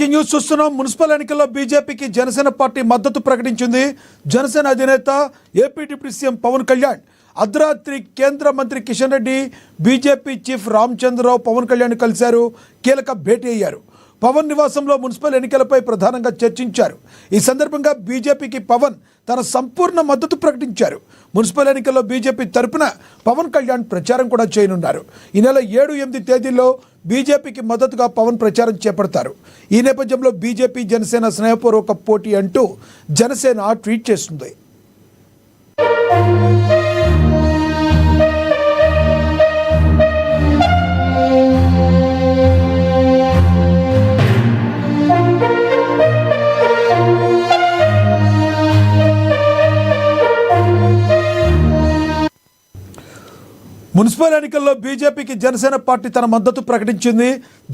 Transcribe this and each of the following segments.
Breaking news చూస్తున్నాం. Municipal ఎన్నికల్లో బీజేపీకి జనసేన పార్టీ మద్దతు ప్రకటించింది. జనసేన అధినేత AP deputy CM Pawan Kalyan అర్ధరాత్రి కేంద్ర మంత్రి కిషన్ రెడ్డి, బీజేపీ చీఫ్ రామచంద్రరావు పవన్ కళ్యాణ్ కలిశారు. కీలక భేటీ అయ్యారు. పవన్ నివాసంలో మున్సిపల్ ఎన్నికలపై ప్రధానంగా చర్చించారు. ఈ సందర్భంగా బీజేపీకి పవన్ తన సంపూర్ణ మద్దతు ప్రకటించారు. మున్సిపల్ ఎన్నికల్లో బీజేపీ తరపున పవన్ కళ్యాణ్ ప్రచారం కూడా చేయనున్నారు. ఈ నెల 7, 8 తేదీల్లో బీజేపీకి మద్దతుగా పవన్ ప్రచారం చేపడతారు. ఈ నేపథ్యంలో బీజేపీ జనసేన స్నేహపూర్వక పోటీ అంటూ జనసేన ట్వీట్ చేస్తుంది. మున్సిపల్ ఎన్నికల్లో బీజేపీకి జనసేన పార్టీ తన మద్దతు ప్రకటించింది.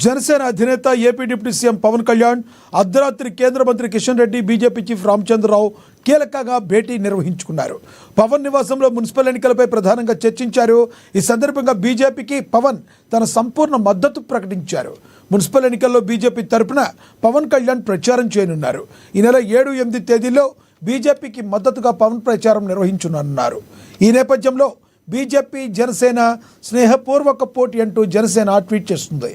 జనసేన అధినేత AP deputy CM Pawan Kalyan అర్ధరాత్రి కేంద్ర మంత్రి కిషన్ రెడ్డి, బీజేపీ చీఫ్ రామచంద్రరావు కీలకంగా భేటీ నిర్వహించుకున్నారు. పవన్ నివాసంలో మున్సిపల్ ఎన్నికలపై ప్రధానంగా చర్చించారు. ఈ సందర్భంగా బీజేపీకి పవన్ తన సంపూర్ణ మద్దతు ప్రకటించారు. మున్సిపల్ ఎన్నికల్లో బీజేపీ తరపున పవన్ కళ్యాణ్ ప్రచారం చేయనున్నారు. ఈ నెల 7, 8 తేదీల్లో బీజేపీకి మద్దతుగా పవన్ ప్రచారం నిర్వహించనున్నారు. ఈ నేపథ్యంలో బీజేపీ జనసేన స్నేహపూర్వక పోటీ అంటూ జనసేన ట్వీట్ చేస్తుంది.